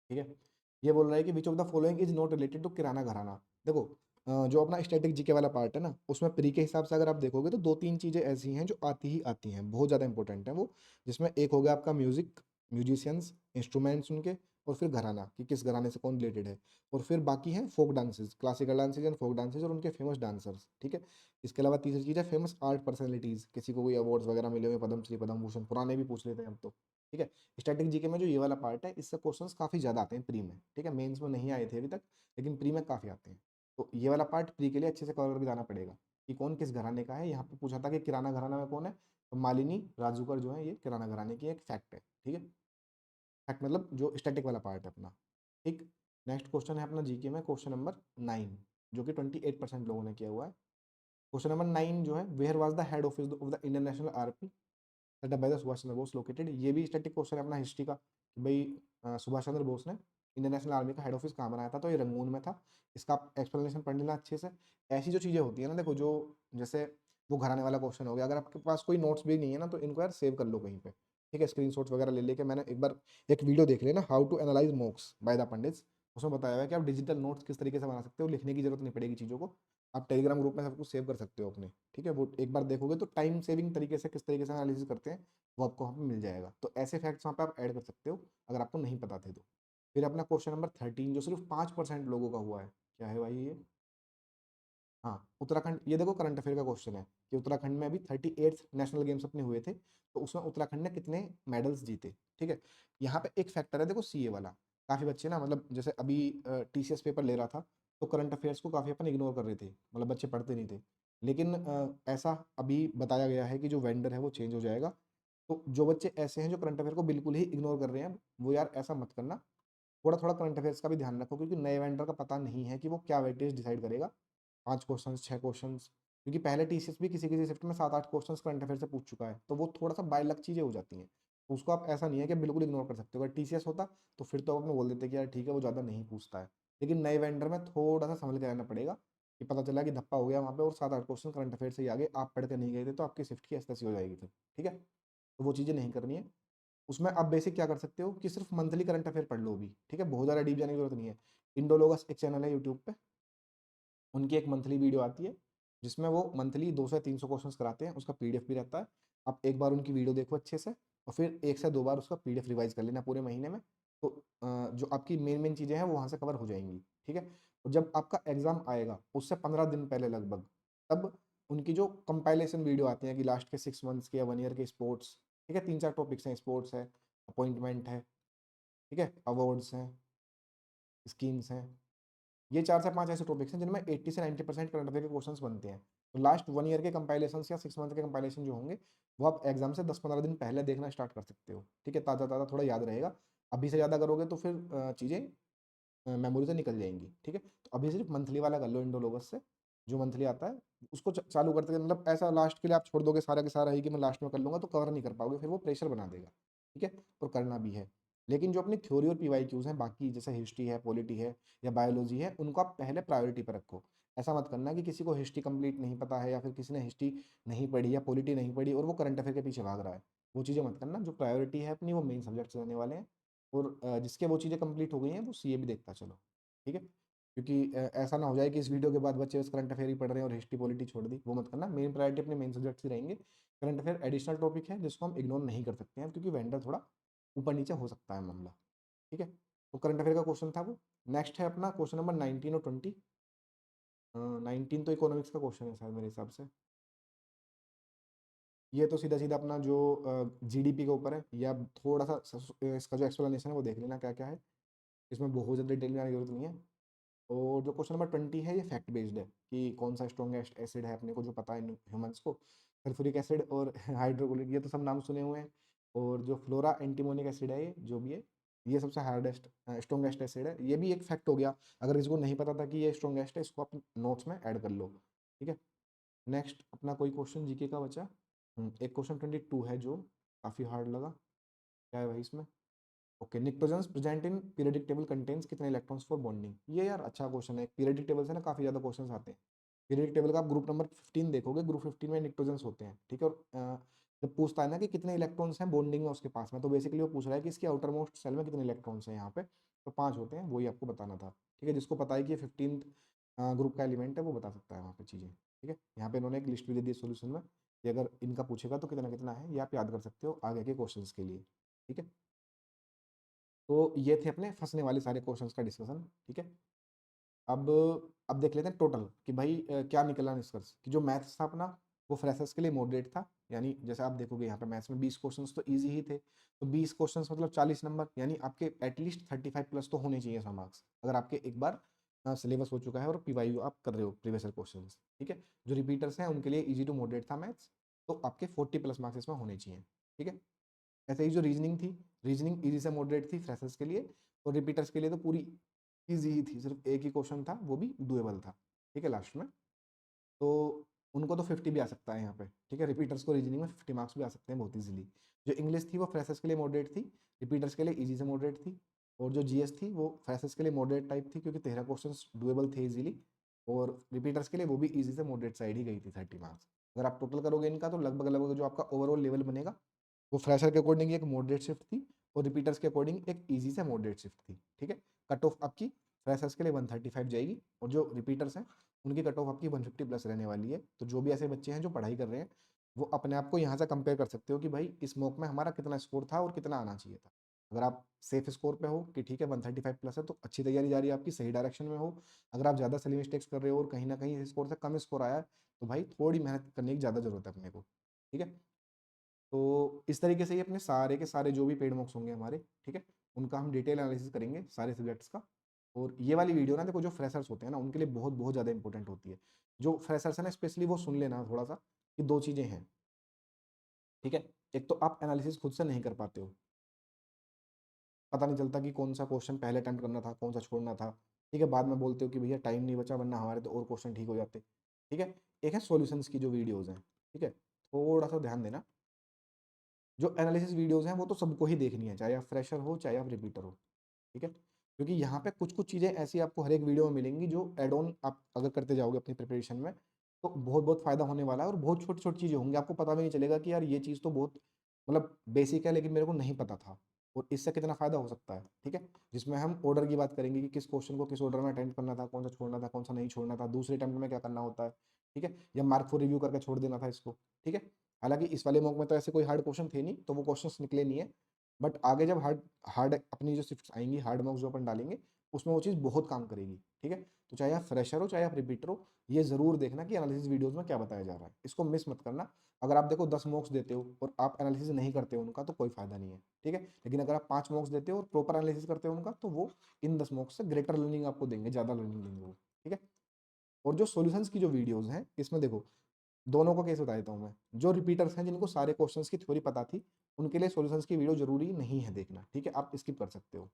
A: ठीक है। ये बोल रहा है कि which of the following is not related to Kirana gharana. देखो जो अपना स्टैटिक जीके वाला पार्ट है ना उसमें प्री के हिसाब से अगर आप देखोगे तो दो तीन चीजें ऐसी हैं जो आती ही आती हैं, बहुत ज्यादा इंपॉर्टेंट है वो। जिसमें एक हो गया आपका म्यूजिक, म्यूजिशियंस, इंस्ट्रूमेंट्स उनके, और फिर घराना कि किस घराने से कौन रिलेटेड है। और फिर बाकी हैं folk dances, classical dances and folk dances और उनके फेमस डांसर्स, ठीक है। इसके अलावा तीसरी चीज है फेमस आर्ट पर्सनैलिटीज, किसी को कोई अवार्ड्स वगैरह मिले हुए, पद्मश्री पद्म भूषण, पुराने भी पूछ लेते हैं हम तो, ठीक है। स्टैटिक जीके में जो ये वाला पार्ट है इससे क्वेश्चंस काफी ज्यादा आते हैं प्री में, ठीक है। मेंस में नहीं आए थे अभी तक, लेकिन प्री में काफी आते हैं। तो ये वाला पार्ट प्री के लिए अच्छे से कवर करके जाना पड़ेगा कि कौन किस घराने का है। यहाँ पे पूछा था कि किराना घराना में कौन है, तो मालिनी राजूकर जो है ये किराना घराने की एक फैक्ट है, ठीक है। फैक्ट मतलब जो स्टैटिक वाला पार्ट है अपना, ठीक। नेक्स्ट क्वेश्चन है अपना जीके में क्वेश्चन नंबर 9, जो कि 28% लोगों ने किया हुआ है। क्वेश्चन नंबर 9 जो है, where was the head office of the Indian National Army set up by the Subhash Chandra Bose located. ये भी स्टैटिक क्वेश्चन है अपना हिस्ट्री का कि भाई सुभाष चंद्र बोस ने इंडियन नेशनल आर्मी का हेड ऑफिस कहाँ बनाया था, तो ये रंगून में था। इसका एक्सप्लेनेशन पढ़ लेना अच्छे से। ऐसी जो चीज़ें होती है ना, देखो जो जैसे वो घराने वाला क्वेश्चन हो गया, अगर आपके पास कोई नोट्स भी नहीं है ना तो इनको यार सेव कर लो कहीं पे, ठीक है। स्क्रीनशॉट्स वगैरह ले लेके मैंने एक बार एक वीडियो देख लेना, how to analyse mocks by the Pandits. उसमें बताया हुआ है कि आप डिजिटल नोट्स किस तरीके से बना सकते हो, लिखने की जरूरत नहीं पड़ेगी चीज़ों को, आप टेलीग्राम ग्रुप में सब कुछ सेव कर सकते हो अपने, ठीक है। वो एक बार देखोगे तो टाइम सेविंग तरीके से किस तरीके से एनालिसिस करते हैं वो आपको वहाँ पे मिल जाएगा। तो ऐसे फैक्ट्स वहाँ पे आप ऐड कर सकते हो अगर आपको नहीं पता थे तो। फिर अपना क्वेश्चन नंबर 13 जो सिर्फ 5% लोगों का हुआ है, क्या है भाई ये, हाँ उत्तराखंड। ये देखो करंट अफेयर का क्वेश्चन है कि उत्तराखंड में अभी 38th नेशनल गेम्स अपने हुए थे, तो उसमें उत्तराखंड ने कितने मेडल्स जीते, ठीक है। यहाँ पे एक फैक्टर है देखो सीए वाला, काफी बच्चे ना मतलब जैसे अभी टीसीएस पेपर ले रहा था तो करंट अफेयर्स को काफी अपन इग्नोर कर रहे थे, मतलब बच्चे पढ़ते नहीं थे। लेकिन ऐसा अभी बताया गया है कि जो वेंडर है वो चेंज हो जाएगा। तो जो बच्चे ऐसे हैं जो करंट अफेयर को बिल्कुल ही इग्नोर कर रहे हैं, वो यार ऐसा मत करना। थोड़ा-थोड़ा करंट अफेयर्स का भी ध्यान रखो, क्योंकि नए वेंडर का पता नहीं है कि वो क्या वेटेज डिसाइड करेगा। 5 क्वेश्चंस, 6 क्वेश्चंस, क्योंकि पहले टीसीएस भी किसी-किसी शिफ्ट में 7-8 क्वेश्चंस करंट अफेयर से पूछ चुका है, तो वो थोड़ा-सा बाय लक चीज़ें हो जाती हैं। तो उसको आप ऐसा नहीं है कि बिल्कुल इग्नोर कर सकते हो। अगर टीसीएस होता, तो फिर तो आप अपने बोल देते कि यार ठीक है, वो ज़्यादा नहीं पूछता है। लेकिन नए वेंडर में थोड़ा-सा संभल के रहना पड़ेगा, कि पता चला कि धप्पा हो गया वहाँ पे और 7-8 क्वेश्चन करंट अफेयर से ही आ गए, आप पढ़ के नहीं गए थे, तो आपकी शिफ्ट की ऐसी-तैसी हो जाएगी फिर, ठीक है? तो वो चीज़ें नहीं करनी है। उसमें आप बेसिक क्या कर सकते हो कि सिर्फ मंथली करंट अफेयर पढ़ लो अभी, ठीक है? बहुत ज़्यादा डीप जाने की ज़रूरत नहीं है। इंडोलोगस एक चैनल है यूट्यूब पे, उनकी एक मंथली वीडियो आती है, जिसमें वो मंथली 200 से 300 क्वेश्चंस कराते हैं, उसका पीडीएफ भी रहता है। आप एक बार उनकी वीडियो देखो अच्छे से, और फिर 1 से 2 बार उसका पीडीएफ रिवाइज़ कर लेना पूरे महीने में। तो जो आपकी मेन-मेन चीज़ें हैं वो वहाँ से कवर हो जाएँगी, ठीक है? और जब आपका एग्ज़ाम आएगा, उससे 15 दिन पहले लगभग, तब उनकी जो कंपाइलेशन वीडियो आती हैं कि लास्ट के 6 मंथ्स के या 1 ईयर के स्पोर्ट्स, ठीक है? 3-4 टॉपिक्स हैं, स्पोर्ट्स है, अपॉइंटमेंट है, ठीक है? अवार्ड्स हैं, स्कीम्स हैं। ये 4 से 5 ऐसे टॉपिक्स हैं जिनमें 80 से 90% करंट अफेयर के क्वेश्चंस बनते हैं। तो लास्ट 1 ईयर के कंपाइलेशंस या 6 मंथ के कंपाइलेशन जो होंगे, वो आप एग्ज़ाम से 10-15 दिन पहले देखना स्टार्ट कर सकते हो। ठीक है? ताज़ा-ताज़ा थोड़ा याद रहेगा। अभी से ज़्यादा करोगे तो फिर चीज़ें मेमोरी से निकल जाएँगी। ठीक है? तो अभी सिर्फ मंथली वाला कर लो इंडोलोगस से, जो मंथली आता है, उसको चालू करते मतलब ऐसा लास्ट के लिए आप छोड़ दोगे सारा का सारा ही कि मैं लास्ट में कर लूँगा, तो कवर नहीं कर पाओगे, फिर वो प्रेशर बना देगा। ठीक है? और करना भी है। लेकिन जो अपनी थ्योरी और पीवाईक्यूज़ हैं, बाकी जैसे हिस्ट्री है, पॉलिटी है या बायोलॉजी है, उनको आप पहले प्रायोरिटी पे रखो। ऐसा मत करना कि किसी को हिस्ट्री कंप्लीट नहीं पता है या फिर किसी ने हिस्ट्री नहीं पढ़ी या पॉलिटी नहीं पढ़ी और वो करंट अफेयर के पीछे भाग रहा है। वो चीज़ें मत करना, जो प्रायोरिटी है अपनी वो मेन सब्जेक्ट्स रहने वाले हैं, और जिसके वो चीज़ें कंप्लीट हो गई हैं, वो सीए भी देखता चलो। ठीक है? क्योंकि ऐसा ना हो जाए कि इस वीडियो के बाद बच्चे बस करंट अफेयर ही पढ़ रहे हैं और हिस्ट्री पॉलिटी छोड़ दी, वो मत करना। मेन प्रायोरिटी अपने मेन सब्जेक्ट्स ही रहेंगे। करंट अफेयर एडिशनल टॉपिक है जिसको हम इग्नोर नहीं कर सकते हैं, क्योंकि वेंडर थोड़ा ऊपर-नीचे हो सकता है मामला। ठीक है? तो करंट अफेयर का क्वेश्चन था वो। नेक्स्ट है अपना क्वेश्चन नंबर 19 और 20। 19 तो इकोनॉमिक्स का क्वेश्चन है शायद मेरे हिसाब से। ये तो सीधा-सीधा अपना जो जीडीपी के ऊपर है, या थोड़ा-सा इसका जो एक्सप्लेनेशन है वो देख लेना क्या-क्या है। इसमें बहुत ज़्यादा डिटेल में जाने की ज़रूरत नहीं है। और जो क्वेश्चन नंबर 20 है, ये फैक्ट बेस्ड है कि कौन सा स्ट्रॉन्गेस्ट एसिड है अपने को जो पता है ह्यूमंस को। सल्फ्यूरिक एसिड और हाइड्रोक्लोरिक, ये तो सब नाम सुने हुए हैं। और जो फ्लोरा एंटीमोनिक एसिड है, ये जो भी है, ये सबसे हार्डेस्ट स्ट्रॉन्गेस्ट एसिड है। ये भी एक फैक्ट हो गया। अगर इसको नहीं पता था कि ये स्ट्रॉन्गेस्ट है, इसको आप नोट्स में ऐड कर लो। ठीक है? नेक्स्ट अपना कोई क्वेश्चन जीके का बचा। एक क्वेश्चन 22 है जो काफ़ी हार्ड लगा। क्या है भाई इसमें? Okay, pnictogens present in periodic table contains कितने इलेक्ट्रॉन्स फॉर बॉन्डिंग। ये यार अच्छा क्वेश्चन है। पीरियोडिक टेबल से ना काफ़ी ज़्यादा क्वेश्चंस आते हैं। पीरियोडिक टेबल का आप ग्रुप नंबर 15 देखोगे, ग्रुप 15 में निक्टोजेंस होते हैं, ठीक है? और जब पूछता है ना कि कितने इलेक्ट्रॉन्स हैं बॉन्डिंग में उसके पास में, तो बेसिकली वो पूछ रहा है कि इसके आउटर मोस्ट सेल में कितने इलेक्ट्रॉन्स हैं यहाँ पे। तो 5 होते हैं, वही आपको बताना था। ठीक है? जिसको पता है कि ये 15th ग्रुप का एलिमेंट है, वो बता सकता है वहाँ पे चीज़ें। ठीक है? यहाँ पे इन्होंने एक लिस्ट भी दे दी है सोल्यूशन में, कि अगर इनका पूछेगा तो कितना कितना है, ये आप याद कर सकते हो आगे के क्वेश्चन के लिए। ठीक है? तो ये थे अपने फँसने वाले सारे क्वेश्चंस का डिस्कशन, ठीक है? अब अब देख लेते हैं टोटल कि भाई क्या निकला निष्कर्ष कि जो मैथ्स था अपना, वो फ्रेशर्स के लिए मॉडरेट था। यानी जैसे आप देखोगे यहाँ पे मैथ्स में 20 क्वेश्चंस तो ईज़ी ही थे। तो 20 क्वेश्चंस मतलब 40 नंबर, यानी आपके एटलीस्ट 35 प्लस तो होने चाहिए इसमें मार्क्स। अगर आपके एक बार सिलेबस हो चुका है और पीवाईक्यू आप कर रहे हो प्रीवियस ईयर क्वेश्चंस, ठीक है? जो रिपीटर्स हैं उनके लिए ईज़ी टू मॉडरेट था मैथ्स, तो आपके 40 प्लस मार्क्स इसमें होने चाहिए, ठीक है? ऐसे ही जो रीजनिंग थी, रीजनिंग ईज़ी से मॉडरेट थी फ्रेशर्स के लिए, और रिपीटर्स के लिए तो पूरी ईज़ी ही थी, सिर्फ एक ही क्वेश्चन था, वो भी डूएबल था, ठीक है, लास्ट में। तो उनको तो 50 भी आ सकता है यहाँ पे, ठीक है? रिपीटर्स को रीजनिंग में 50 मार्क्स भी आ सकते हैं बहुत ईज़िली। जो इंग्लिश थी वो फ्रेशर्स के लिए मॉडरेट थी, रिपीटर्स के लिए ईज़ी से मॉडरेट थी। और जो जीएस थी वो फ्रेशर्स के लिए मॉडरेट टाइप थी, क्योंकि 13 क्वेश्चंस डूएबल थे ईज़िली, और रिपीटर्स के लिए वो भी ईज़ी से मॉडरेट साइड ही गई थी 30 मार्क्स। अगर आप टोटल करोगे इनका, तो लगभग-लगभग जो आपका ओवरऑल लेवल बनेगा, वो फ्रेशर के अकॉर्डिंग एक मॉडरेट शिफ्ट थी, और रिपीटर्स के अकॉर्डिंग एक ईज़ी से मॉडरेट शिफ्ट थी, ठीक है? कट ऑफ आपकी फ्रेशर्स के लिए 135 जाएगी, और जो रिपीटर्स हैं उनकी कट ऑफ आपकी 150 प्लस रहने वाली है। तो जो भी ऐसे बच्चे हैं जो पढ़ाई कर रहे हैं, वो अपने आप को यहाँ से कंपेयर कर सकते हो कि भाई इस मॉक में हमारा कितना स्कोर था और कितना आना चाहिए था। अगर आप सेफ स्कोर पे हो कि ठीक है 135 प्लस है, तो अच्छी तैयारी जा रही है आपकी, सही डायरेक्शन में हो। अगर आप ज़्यादा सिली मिस्टेक्स कर रहे हो और कहीं ना कहीं इस स्कोर से कम स्कोर आया है, तो भाई थोड़ी मेहनत करने की ज़्यादा ज़रूरत है अपने को, ठीक है? तो इस तरीके से ही अपने सारे के सारे जो भी पेड मॉक्स होंगे हमारे, ठीक है, उनका हम डिटेल एनालिसिस करेंगे सारे सब्जेक्ट्स का। और ये वाली वीडियो ना देखो जो फ्रेशर्स होते हैं ना उनके लिए बहुत बहुत ज़्यादा इंपॉर्टेंट होती है। जो फ्रेशर्स है ना स्पेशली वो सुन लेना थोड़ा सा कि 2 चीज़ें हैं, ठीक है? एक तो आप एनालिसिस खुद से नहीं कर पाते हो, पता नहीं चलता कि कौन सा क्वेश्चन पहले अटेम्प्ट करना था, कौन सा छोड़ना था, ठीक है? बाद में बोलते हो कि भैया टाइम नहीं बचा वरना हमारे तो और क्वेश्चन ठीक हो जाते, ठीक है? एक है सॉल्यूशंस की जो वीडियोज़ हैं, ठीक है? थोड़ा-सा ध्यान देना, जो एनालिसिस वीडियोज़ हैं वो तो सबको ही देखनी है, चाहे आप फ्रेशर हो, चाहे आप रिपीटर हो, ठीक है? क्योंकि यहाँ पे कुछ-कुछ चीज़ें ऐसी आपको हर एक वीडियो में मिलेंगी जो ऐड ऑन आप अगर करते जाओगे अपनी प्रिपरेशन में, तो बहुत-बहुत फ़ायदा होने वाला है और बहुत छोटी-छोटी चीज़ें होंगी, आपको पता भी नहीं चलेगा कि यार ये चीज़ तो बहुत मतलब बेसिक है लेकिन मेरे को नहीं पता था और इससे कितना फ़ायदा हो सकता है, ठीक है? जिसमें हम ऑर्डर की बात करेंगे कि किस क्वेश्चन को किस ऑर्डर में अटेम्प्ट करना था, कौन सा छोड़ना था, कौन सा नहीं छोड़ना था, दूसरे अटेम्प्ट में क्या करना होता है, ठीक है? या मार्क फॉर रिव्यू करके छोड़ देना था इसको, ठीक है? हालाँकि इस वाले मॉक में तो ऐसे कोई हार्ड क्वेश्चन थे नहीं, तो वो क्वेश्चंस निकले नहीं है। बट आगे जब हार्ड हार्ड अपनी जो शिफ्ट्स आएँगी, हार्ड मॉक्स जो अपन डालेंगे, उसमें वो चीज़ बहुत काम करेगी, ठीक है? तो चाहे आप फ्रेशर हो, चाहे आप रिपीटर हो, ये ज़रूर देखना कि एनालिसिस वीडियोज़ में क्या बताया जा रहा है। इसको मिस मत करना। अगर आप देखो 10 मॉक्स देते हो और आप एनालिसिस नहीं करते हो उनका, तो कोई फ़ायदा नहीं है, ठीक है? लेकिन अगर आप 5 मॉक्स देते हो और प्रॉपर एनालिसिस करते हो उनका, तो वो इन 10 मॉक्स से ग्रेटर लर्निंग आपको देंगे, ज़्यादा लर्निंग देंगे वो, ठीक है? और जो सॉल्यूशंस की जो वीडियोज़ हैं, इसमें देखो दोनों का केस बता देता हूँ मैं। जो रिपीटर्स हैं जिनको सारे क्वेश्चंस की थ्योरी पता थी, उनके लिए सॉल्यूशंस की वीडियो ज़रूरी नहीं है देखना, ठीक है? आप स्किप कर सकते हो।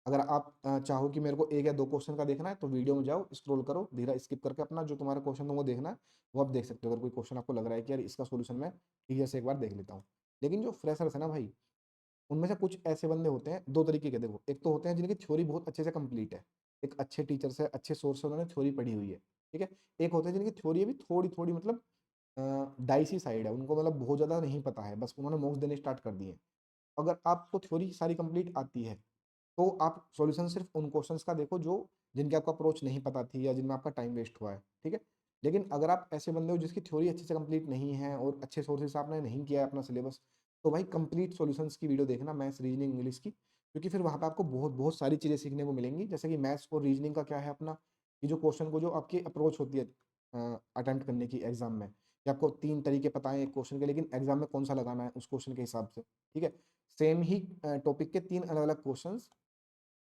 A: अगर आप चाहो कि मेरे को 1 या 2 क्वेश्चन का देखना है, तो वीडियो में जाओ, स्क्रॉल करो, धीरे स्किप करके अपना जो तुम्हारा क्वेश्चन तुमको देखना है, वो आप देख सकते हो। अगर कोई क्वेश्चन आपको लग रहा है कि यार इसका सॉल्यूशन मैं क्लियर से एक बार देख लेता हूँ। लेकिन जो फ्रेशर्स है ना भाई, उनमें से कुछ ऐसे बंदे होते हैं 2 तरीके के देखो, एक तो होते हैं जिनकी थ्योरी बहुत अच्छे से कंप्लीट है। एक अच्छे टीचर से, अच्छे सोर्स से उन्होंने थ्योरी पढ़ी हुई है, ठीक है? एक होते हैं जिनकी थ्योरी अभी थोड़ी-थोड़ी मतलब डाइसी साइड है, उनको मतलब बहुत ज़्यादा नहीं पता है, बस उन्होंने मॉक्स देने स्टार्ट कर दिए हैं। अगर आपको थ्योरी सारी कंप्लीट आती है, तो आप सॉल्यूशन सिर्फ़ उन क्वेश्चन्स का देखो जो जिनकी आपको अप्रोच नहीं पता थी या जिनमें आपका टाइम वेस्ट हुआ है, ठीक है? लेकिन अगर आप ऐसे बंदे हो जिसकी थ्योरी अच्छे से कंप्लीट नहीं है और अच्छे सोर्सेज़ से आपने नहीं किया है अपना सिलेबस, तो भाई कंप्लीट सॉल्यूशंस की वीडियो देखना मैथ्स, रीजनिंग, इंग्लिश की, क्योंकि फिर वहाँ पे आपको बहुत-बहुत सारी चीज़ें सीखने को मिलेंगी। जैसे कि मैथ्स और रीजनिंग का क्या है अपना, कि जो क्वेश्चन को जो आपकी अप्रोच होती है अटेम्प्ट करने की एग्ज़ाम में, कि आपको 3 तरीके पता हैं एक क्वेश्चन के लेकिन एग्ज़ाम में कौन-सा लगाना है उस क्वेश्चन के हिसाब से, ठीक है? सेम ही टॉपिक के 3 अलग-अलग क्वेश्चन्स,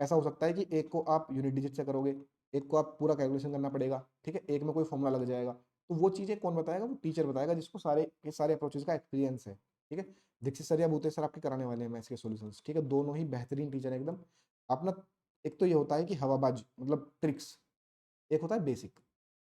A: ऐसा हो सकता है कि एक को आप यूनिट डिजिट से करोगे, एक को आप पूरा कैलकुलेशन करना पड़ेगा, ठीक है? एक में कोई फ़ॉर्मूला लग जाएगा। तो वो चीज़ें कौन बताएगा? वो टीचर बताएगा जिसको सारे के सारे अप्रोचेज़ का एक्सपीरियंस है, ठीक है? दीक्षित सर या भूतेश सर आपके कराने वाले हैं मैथ्स के सॉल्यूशंस, ठीक है? दोनों ही बेहतरीन टीचर हैं एकदम। अपना एक तो ये होता है कि हवाबाज़ मतलब ट्रिक्स, एक होता है बेसिक।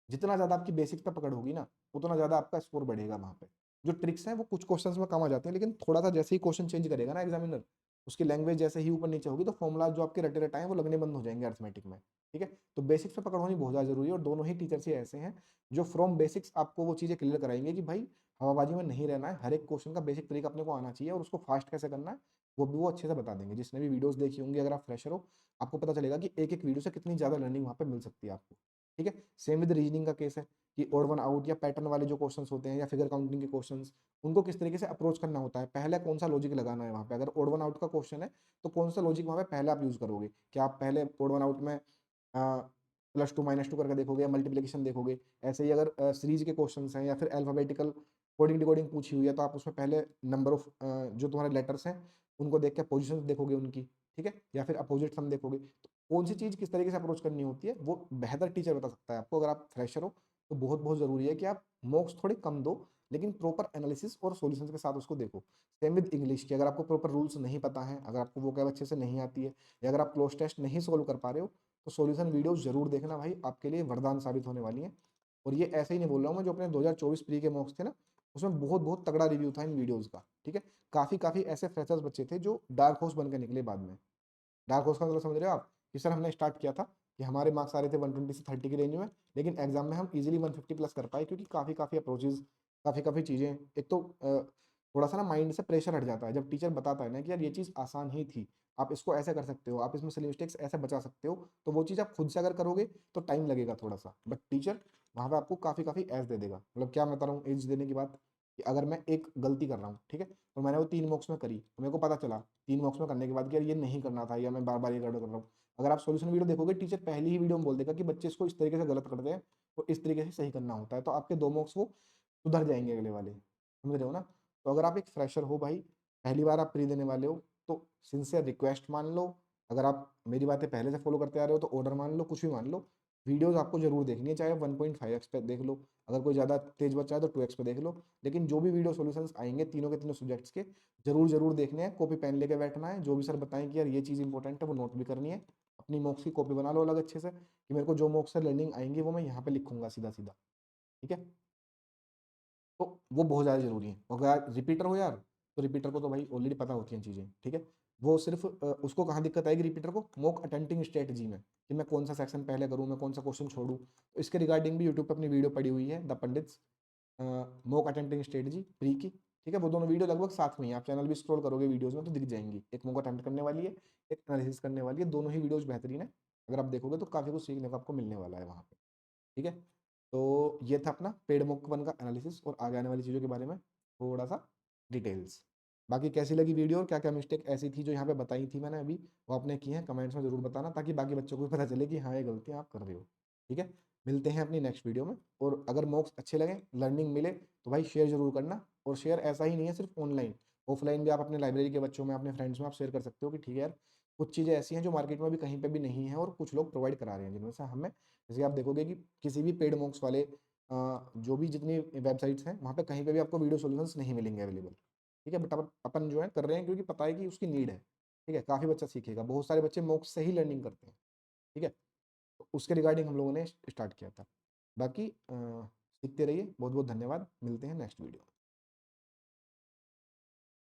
A: जितना ज़्यादा आपकी बेसिक पे पकड़ होगी ना, उतना ज़्यादा आपका स्कोर बढ़ेगा वहाँ पे। जो ट्रिक्स हैं वो कुछ क्वेश्चंस में काम आ जाते हैं, लेकिन थोड़ा-सा जैसे ही क्वेश्चन चेंज करेगा ना एग्ज़ामिनर, उसकी लैंग्वेज जैसे ही ऊपर-नीचे होगी तो फ़ॉर्मूला जो आपके रटे-रटाए हैं वो लगने बंद हो जाएँगे अरिथमेटिक में, ठीक है? तो बेसिक्स पे पकड़ होनी बहुत ज़्यादा ज़रूरी है और दोनों ही टीचर्स ही ऐसे हैं, जो फ्रॉम बेसिक्स आपको वो चीज़ें क्लियर कराएँगे कि भाई हवाबाजी में नहीं रहना है, हर एक क्वेश्चन का बेसिक तरीका अपने को आना चाहिए और उसको फास्ट कैसे करना है, वो भी वो अच्छे से बता देंगे। जिसने भी वीडियोज़ देखी होंगी अगर आप फ्रेशर हो, आपको पता चलेगा कि एक-एक वीडियो से कितनी ज़्यादा लर्निंग वहाँ पे मिल सकती है आपको, ठीक है? सेम विद रीजनिंग का केस है। कि ओड वन आउट या पैटर्न वाले जो क्वेश्चंस होते हैं या फिगर काउंटिंग के क्वेश्चंस, उनको किस तरीके से अप्रोच करना होता है। पहले कौन-सा लॉजिक लगाना है वहाँ पे, अगर ओड वन आउट का क्वेश्चन है, तो कौन-सा लॉजिक वहाँ पे पहले आप यूज़ करोगे? क्या आप पहले ओड वन आउट में +2 -2 करके देखोगे या मल्टीप्लिकेशन देखोगे? ऐसे ही अगर सीरीज़ के क्वेश्चन्स हैं या फिर अल्फाबेटिकल कोडिंग डिकोडिंग पूछी हुई है, तो आप उसमें पहले नंबर ऑफ जो तुम्हारे लेटर्स हैं, उनको देख के पोज़ीशंस देखोगे उनकी, ठीक है? या फिर अपोजिट सम देखोगे। तो कौन-सी चीज़ किस तरीके से अप्रोच करनी होती है, वो बेहतर टीचर बता सकता है आपको। अगर आप फ्रेशर हो तो बहुत-बहुत ज़रूरी है कि आप मॉक्स थोड़े कम दो, लेकिन प्रॉपर एनालिसिस और सॉल्यूशंस के साथ उसको देखो। सेम विद इंग्लिश की, अगर आपको प्रॉपर रूल्स नहीं पता है, अगर आपको वोकैब अच्छे से नहीं आती है या अगर आप क्लोज़ टेस्ट नहीं सॉल्व कर पा रहे हो, तो सॉल्यूशन वीडियोज़ ज़रूर देखना भाई, आपके लिए वरदान साबित होने वाली हैं। और ये ऐसे ही नहीं बोल रहा हूँ मैं, जो अपने 2024 प्री के मॉक्स थे ना, उसमें बहुत-बहुत तगड़ा रिव्यू था इन वीडियोज़ का, ठीक है? काफ़ी ऐसे फ्रेशर्स बच्चे थे जो डार्क हॉर्स बन के निकले बाद में। डार्क हॉर्स का मतलब समझ रहे हो आप? कि सर हमने स्टार्ट किया था कि हमारे मार्क्स आ रहे थे 120 से 30 की रेंज में, लेकिन एग्ज़ाम में हम ईज़िली 150 प्लस कर पाए क्योंकि काफ़ी अप्रोचेज़, काफ़ी चीज़ें, एक तो थोड़ा-सा ना माइंड से प्रेशर हट जाता है। जब टीचर बताता है ना कि यार ये चीज़ आसान ही थी, आप इसको ऐसे कर सकते हो, आप इसमें सिली मिस्टेक्स ऐसे बचा सकते हो, तो वो चीज़ आप खुद से अगर करोगे तो टाइम लगेगा थोड़ा-सा। बट टीचर वहाँ पे आपको काफ़ी एज दे देगा। मतलब क्या मैं बता रहा हूँ एज देने की बात, कि अगर मैं एक गलती कर रहा हूँ, ठीक है? तो मैंने वो 3 मॉक्स में करी, तो मेरे को पता चला 3 मॉक्स में करने के बाद कि यार ये नहीं करना था या मैं बार-बार ये गड़बड़ कर रहा हूँ। अगर आप सॉल्यूशन वीडियो देखोगे, टीचर पहली ही वीडियो में बोल देगा कि बच्चे इसको इस तरीके से गलत करते हैं और इस तरीके से सही करना होता है, तो आपके 2 मार्क्स वो सुधर जाएँगे अगले वाले, समझ रहे हो ना? तो अगर आप एक फ्रेशर हो भाई, पहली बार आप प्री देने वाले हो, तो सिंसियर रिक्वेस्ट मान लो, अगर आप मेरी बातें पहले से फॉलो करते आ रहे हो तो ऑर्डर मान लो, कुछ भी मान लो, वीडियोस आपको जरूर देखनी है, चाहे 1.5x पे देख लो, अगर कोई ज़्यादा तेज बच्चा है तो 2x पे देख लो, लेकिन जो भी वीडियो सॉल्यूशंस आएंगे तीनों के तीनों सब्जेक्ट्स के, जरूर जरूर देखने हैं, कॉपी पेन लेके बैठना है, जो भी सर बताएं कि यार ये चीज़ इंपॉर्टेंट है वो नोट भी करनी है, अपनी मॉक्स की कॉपी बना लो अलग अच्छे से, कि मेरे को जो मॉक्स से लर्निंग आएंगी वो मैं यहाँ पे लिखूंगा सीधा सीधा, ठीक है। तो वो बहुत ज़्यादा जरूरी है। और अगर रिपीटर हो यार, तो रिपीटर को तो भाई ऑलरेडी पता होती हैं चीज़ें, ठीक है। वो सिर्फ उसको कहाँ दिक्कत आएगी रिपीटर को, मॉक अटेम्प्टिंग स्ट्रेटजी में, कि मैं कौन सा सेक्शन पहले करूँ, मैं कौन सा क्वेश्चन छोड़ूं। तो इसके रिगार्डिंग भी यूट्यूब पे अपनी वीडियो पड़ी हुई है, the pandits mock attempting strategy pre की, ठीक है। वो दोनों वीडियो लगभग साथ में ही, आप चैनल भी स्क्रॉल करोगे वीडियोज में तो दिख जाएंगी, एक मॉक अटेम्प्ट करने वाली है, एक एनालिसिस करने वाली है, दोनों ही वीडियोज बेहतरीन है। अगर आप देखोगे तो काफ़ी कुछ सीखने को आपको मिलने वाला है वहाँ पे, ठीक है। तो ये था अपना पेड मुक वन का एनालिसिस और आगे आने वाली चीज़ों के बारे में थोड़ा सा डिटेल्स। बाकी कैसी लगी वीडियो और क्या क्या मिस्टेक ऐसी थी जो यहाँ पे बताई थी मैंने अभी, वो आपने की है कमेंट्स में ज़रूर बताना, ताकि बाकी बच्चों को भी पता चले कि हाँ ये गलतियाँ आप कर रहे हो, ठीक है। मिलते हैं अपनी नेक्स्ट वीडियो में, और अगर मॉक्स अच्छे लगे, लर्निंग मिले, तो भाई शेयर जरूर करना। और शेयर ऐसा ही नहीं है सिर्फ ऑनलाइन, ऑफलाइन भी आप अपने लाइब्रेरी के बच्चों में, अपने फ्रेंड्स में आप शेयर कर सकते हो कि ठीक है यार, कुछ चीज़ें ऐसी हैं जो मार्केट में भी कहीं पे भी नहीं है और कुछ लोग प्रोवाइड करा रहे हैं, जिनमें से हमें, जैसे आप देखोगे कि किसी भी पेड मॉक्स वाले जो भी जितनी वेबसाइट्स हैं वहाँ पे कहीं पे भी आपको वीडियो सॉल्यूशंस नहीं मिलेंगे अवेलेबल, ठीक है। बट अपन जो है कर रहे हैं क्योंकि पता है कि उसकी नीड है, ठीक है। काफ़ी बच्चा सीखेगा, बहुत सारे बच्चे मॉक्स से ही लर्निंग करते हैं, ठीक है। तो उसके रिगार्डिंग हम लोगों ने स्टार्ट किया था। बाकी सीखते रहिए, बहुत बहुत धन्यवाद, मिलते हैं नेक्स्ट वीडियो।